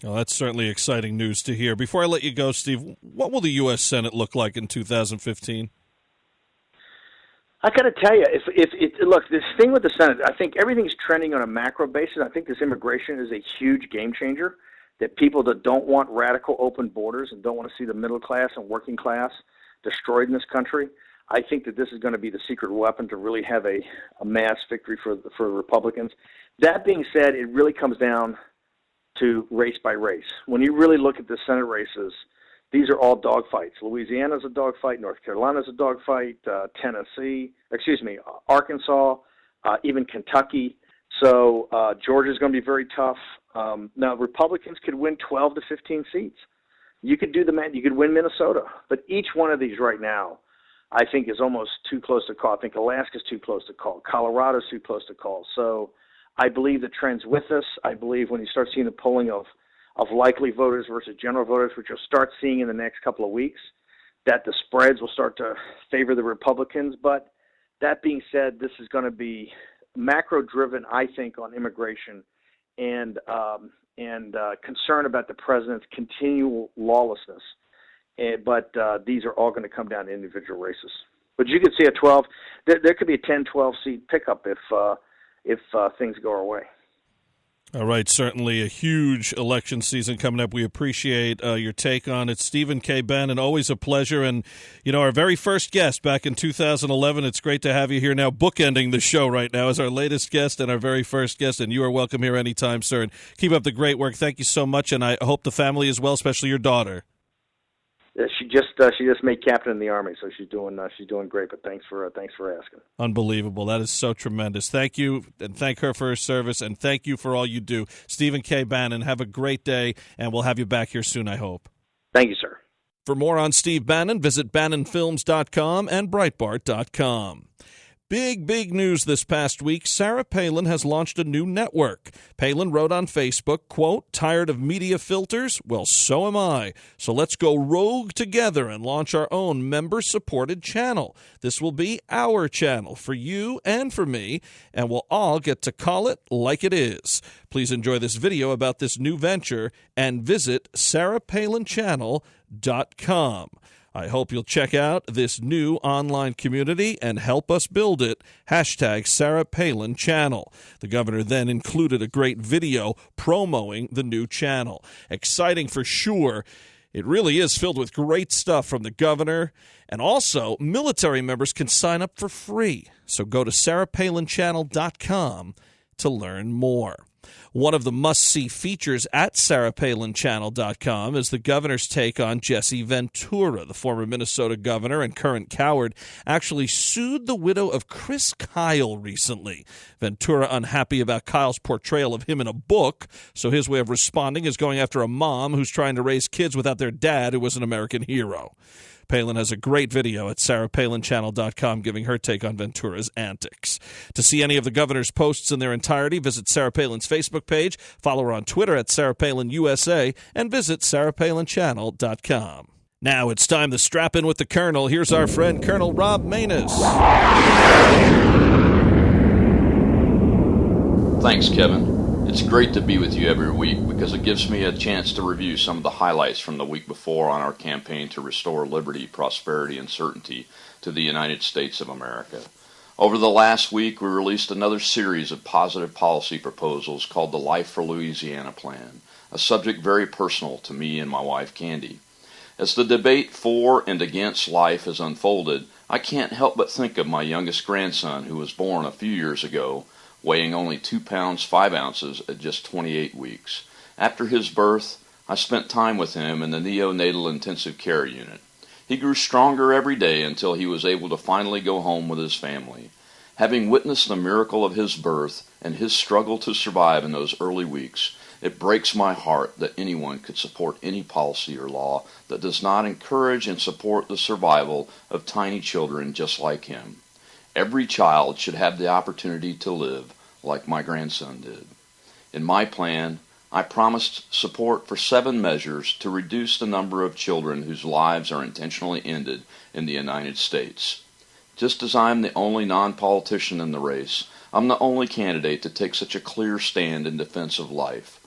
Well, that's certainly exciting news to hear. Before I let you go, Steve, what will the U.S. Senate look like in 2015? I got to tell you, look, this thing with the Senate, I think everything's trending on a macro basis. I think this immigration is a huge game changer. That people that don't want radical open borders and don't want to see the middle class and working class destroyed in this country, I think that this is going to be the secret weapon to really have a mass victory for Republicans. That being said, it really comes down to race by race. When you really look at the Senate races, these are all dogfights. Louisiana's a dogfight. North Carolina's a dogfight. Arkansas, even Kentucky. So Georgia's going to be very tough. Now, Republicans could win 12 to 15 seats. You could win Minnesota. But each one of these right now, I think, is almost too close to call. I think Alaska's too close to call. Colorado's too close to call. So I believe the trend's with us. I believe when you start seeing the polling of likely voters versus general voters, which you'll start seeing in the next couple of weeks, that the spreads will start to favor the Republicans. But that being said, this is going to be macro-driven, I think, on immigration and concern about the president's continual lawlessness. But these are all going to come down to individual races. But you could see a 12. There could be a 10, 12 seat pickup if things go our way. All right, certainly a huge election season coming up. We appreciate your take on it. Stephen K. Bannon, always a pleasure. And, our very first guest back in 2011, it's great to have you here now, bookending the show right now as our latest guest and our very first guest. And you are welcome here anytime, sir. And keep up the great work. Thank you so much. And I hope the family is well, especially your daughter. She just made captain in the Army, so she's doing great. But thanks for asking. Unbelievable. That is so tremendous. Thank you, and thank her for her service, and thank you for all you do. Stephen K. Bannon, have a great day, and we'll have you back here soon, I hope. Thank you, sir. For more on Steve Bannon, visit BannonFilms.com and Breitbart.com. Big news this past week. Sarah Palin has launched a new network. Palin wrote on Facebook, quote, "Tired of media filters? Well, so am I. So let's go rogue together and launch our own member-supported channel. This will be our channel for you and for me, and we'll all get to call it like it is." Please enjoy this video about this new venture and visit sarahpalinchannel.com. I hope you'll check out this new online community and help us build it. Hashtag Sarah Palin Channel. The governor then included a great video promoting the new channel. Exciting for sure. It really is filled with great stuff from the governor. And also, military members can sign up for free. So go to sarahpalinchannel.com to learn more. One of the must-see features at sarahpalinchannel.com is the governor's take on Jesse Ventura. The former Minnesota governor and current coward actually sued the widow of Chris Kyle recently. Ventura unhappy about Kyle's portrayal of him in a book, so his way of responding is going after a mom who's trying to raise kids without their dad, who was an American hero. Palin has a great video at sarahpalinchannel.com giving her take on Ventura's antics. To see any of the governor's posts in their entirety, visit Sarah Palin's Facebook page, follow her on Twitter at Sarah Palin USA, and visit sarahpalinchannel.com. Now it's time to strap in with the Colonel. Here's our friend Colonel Rob Maness. Thanks, Kevin. It's great to be with you every week because it gives me a chance to review some of the highlights from the week before on our campaign to restore liberty, prosperity, and certainty to the United States of America. Over the last week, we released another series of positive policy proposals called the Life for Louisiana Plan, a subject very personal to me and my wife, Candy. As the debate for and against life has unfolded, I can't help but think of my youngest grandson who was born a few years ago, weighing only 2 pounds 5 ounces at just 28 weeks. After his birth, I spent time with him in the neonatal intensive care unit. He grew stronger every day until he was able to finally go home with his family. Having witnessed the miracle of his birth and his struggle to survive in those early weeks, it breaks my heart that anyone could support any policy or law that does not encourage and support the survival of tiny children just like him. Every child should have the opportunity to live like my grandson did. In my plan, I promised support for 7 measures to reduce the number of children whose lives are intentionally ended in the United States. Just as I'm the only non-politician in the race, I'm the only candidate to take such a clear stand in defense of life.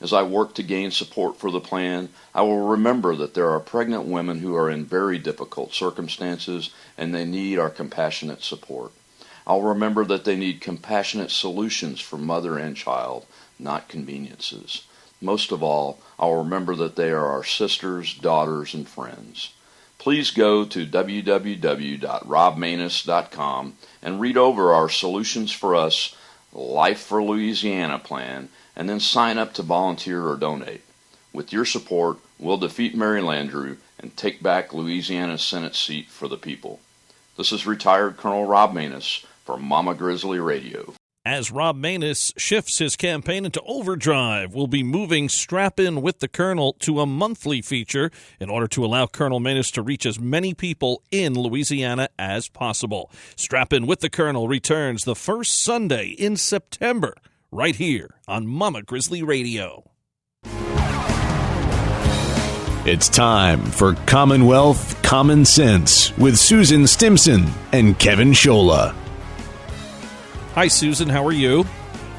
As I work to gain support for the plan, I will remember that there are pregnant women who are in very difficult circumstances and they need our compassionate support. I'll remember that they need compassionate solutions for mother and child, not conveniences. Most of all, I'll remember that they are our sisters, daughters, and friends. Please go to www.robmanus.com and read over our Solutions for Us Life for Louisiana plan, and then sign up to volunteer or donate. With your support, we'll defeat Mary Landrieu and take back Louisiana's Senate seat for the people. This is retired Colonel Rob Manus for Mama Grizzly Radio. As Rob Manus shifts his campaign into overdrive, we'll be moving Strap In with the Colonel to a monthly feature in order to allow Colonel Manus to reach as many people in Louisiana as possible. Strap In with the Colonel returns the first Sunday in September, right here on Mama Grizzly Radio. It's time for Commonwealth Common Sense with Susan Stimson and Kevin Scholla. Hi, Susan. How are you?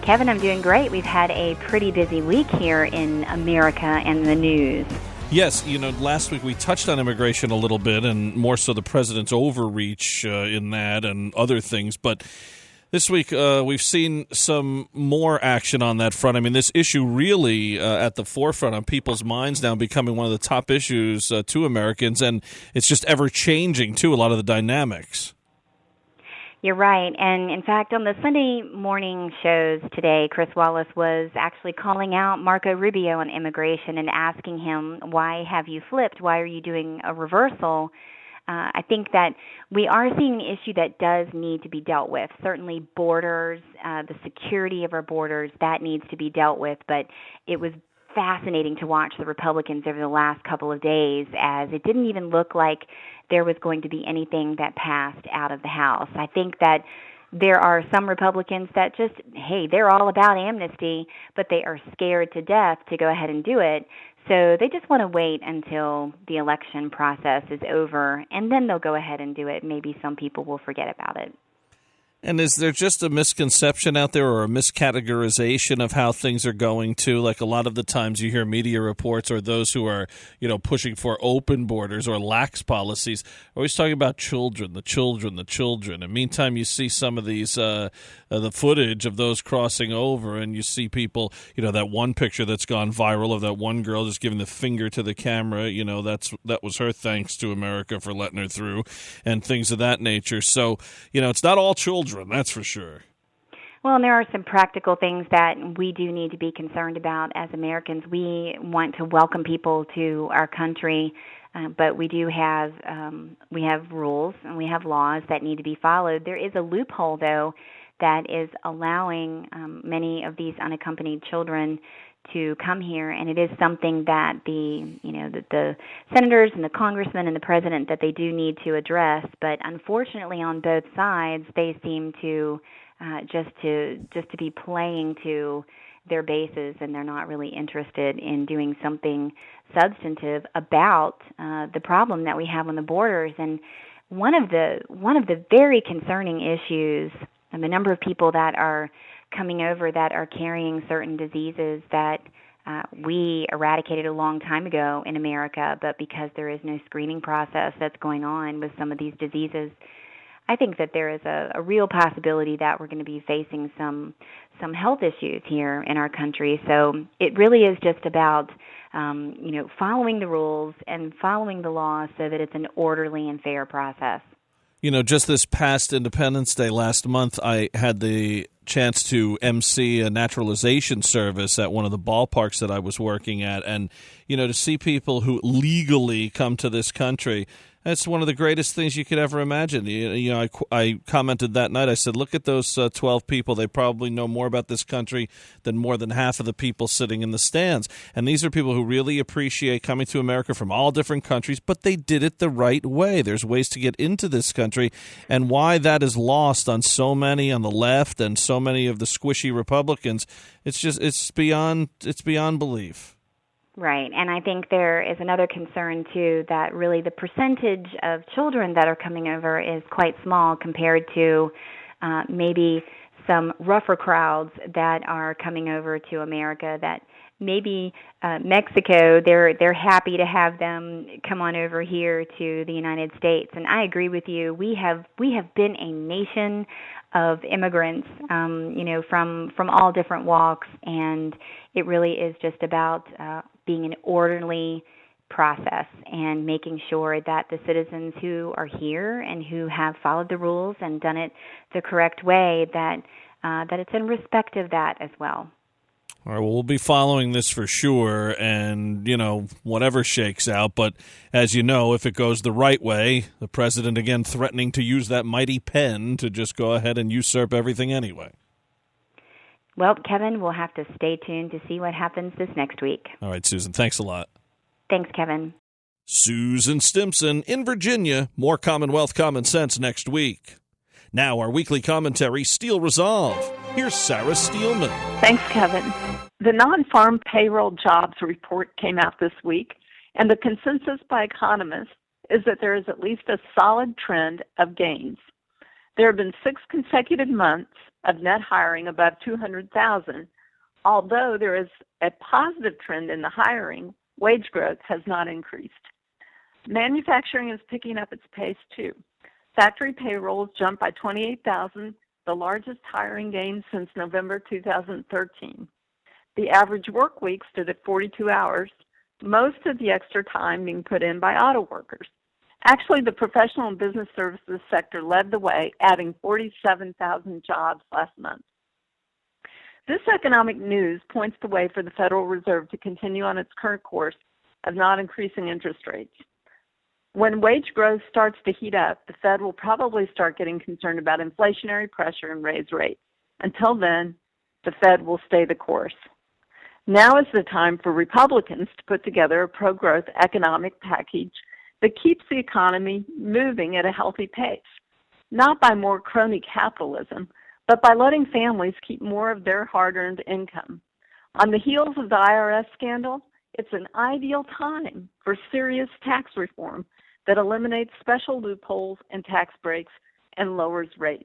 Kevin, I'm doing great. We've had a pretty busy week here in America and the news. Yes, last week we touched on immigration a little bit, and more so the president's overreach in that and other things. But this week we've seen some more action on that front. I mean, this issue really at the forefront on people's minds now, becoming one of the top issues to Americans, and it's just ever-changing, too, a lot of the dynamics. You're right. And in fact, on the Sunday morning shows today, Chris Wallace was actually calling out Marco Rubio on immigration and asking him, why have you flipped? Why are you doing a reversal? I think that we are seeing an issue that does need to be dealt with. Certainly borders, the security of our borders, that needs to be dealt with. But it was fascinating to watch the Republicans over the last couple of days, as it didn't even look like there was going to be anything that passed out of the House. I think that there are some Republicans that just, hey, they're all about amnesty, but they are scared to death to go ahead and do it. So they just want to wait until the election process is over, and then they'll go ahead and do it. Maybe some people will forget about it. And is there just a misconception out there or a miscategorization of how things are going to? Like a lot of the times you hear media reports or those who are, pushing for open borders or lax policies, always talking about children. And meantime, you see some of these, the footage of those crossing over, and you see people, that one picture that's gone viral of that one girl just giving the finger to the camera, that was her thanks to America for letting her through, and things of that nature. So, it's not all children. That's for sure. Well, and there are some practical things that we do need to be concerned about as Americans. We want to welcome people to our country, but we do have rules and we have laws that need to be followed. There is a loophole, though, that is allowing many of these unaccompanied children to come here, and it is something that the senators and the congressmen and the president that they do need to address. But unfortunately, on both sides, they seem to just to be playing to their bases, and they're not really interested in doing something substantive about the problem that we have on the borders. And one of the very concerning issues, and the number of people that are coming over that are carrying certain diseases that we eradicated a long time ago in America, but because there is no screening process that's going on with some of these diseases, I think that there is a real possibility that we're going to be facing some health issues here in our country. So it really is just about following the rules and following the law so that it's an orderly and fair process. Just this past Independence Day last month, I had the chance to MC a naturalization service at one of the ballparks that I was working at. And, to see people who legally come to this country, that's one of the greatest things you could ever imagine. I commented that night. I said, look at those 12 people. They probably know more about this country than more than half of the people sitting in the stands. And these are people who really appreciate coming to America from all different countries, but they did it the right way. There's ways to get into this country. And why that is lost on so many on the left and so many of the squishy Republicans, it's beyond belief. Right, and I think there is another concern, too, that really the percentage of children that are coming over is quite small compared to maybe some rougher crowds that are coming over to America that maybe Mexico, they're happy to have them come on over here to the United States. And I agree with you. We have been a nation of immigrants, from all different walks, and it really is just about being an orderly process and making sure that the citizens who are here and who have followed the rules and done it the correct way, that it's in respect of that as well. All right, well, we'll be following this for sure, and, whatever shakes out. But as you know, if it goes the right way, the president again threatening to use that mighty pen to just go ahead and usurp everything anyway. Well, Kevin, we'll have to stay tuned to see what happens this next week. All right, Susan, thanks a lot. Thanks, Kevin. Susan Stimson in Virginia. More Commonwealth Common Sense next week. Now our weekly commentary, Steel Resolve. Here's Sarah Steelman. Thanks, Kevin. The non-farm payroll jobs report came out this week, and the consensus by economists is that there is at least a solid trend of gains. There have been 6 consecutive months of net hiring above 200,000. Although there is a positive trend in the hiring, wage growth has not increased. Manufacturing is picking up its pace, too. Factory payrolls jumped by 28,000, the largest hiring gain since November 2013. The average work week stood at 42 hours, most of the extra time being put in by auto workers. Actually, the professional and business services sector led the way, adding 47,000 jobs last month. This economic news points the way for the Federal Reserve to continue on its current course of not increasing interest rates. When wage growth starts to heat up, the Fed will probably start getting concerned about inflationary pressure and raise rates. Until then, the Fed will stay the course. Now is the time for Republicans to put together a pro-growth economic package that keeps the economy moving at a healthy pace, not by more crony capitalism, but by letting families keep more of their hard-earned income. On the heels of the IRS scandal, it's an ideal time for serious tax reform that eliminates special loopholes and tax breaks and lowers rates.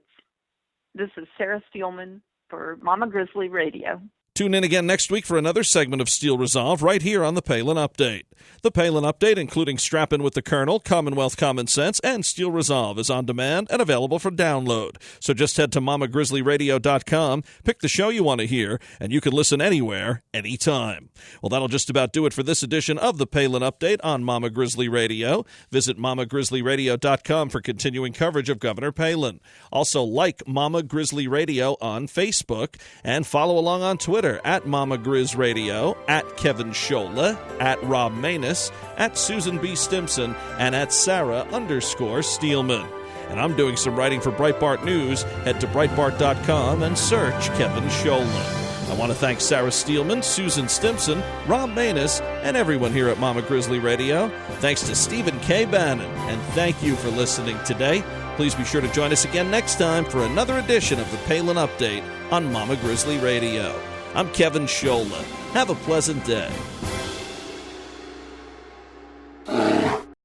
This is Sarah Steelman for Mama Grizzly Radio. Tune in again next week for another segment of Steel Resolve right here on the Palin Update. The Palin Update, including Strappin' with the Colonel, Commonwealth Common Sense, and Steel Resolve, is on demand and available for download. So just head to mamagrizzlyradio.com, pick the show you want to hear, and you can listen anywhere, anytime. Well, that'll just about do it for this edition of the Palin Update on Mama Grizzly Radio. Visit mamagrizzlyradio.com for continuing coverage of Governor Palin. Also, like Mama Grizzly Radio on Facebook, and follow along on Twitter at Mama Grizz Radio, at Kevin Scholla, at Rob Manus, at Susan B. Stimson, and at Sarah_Steelman. And I'm doing some writing for Breitbart News. Head to Breitbart.com and search Kevin Scholla. I want to thank Sarah Steelman, Susan Stimson, Rob Manus, and everyone here at Mama Grizzly Radio. Thanks to Stephen K. Bannon, and thank you for listening today. Please be sure to join us again next time for another edition of the Palin Update on Mama Grizzly Radio. I'm Kevin Scholla. Have a pleasant day.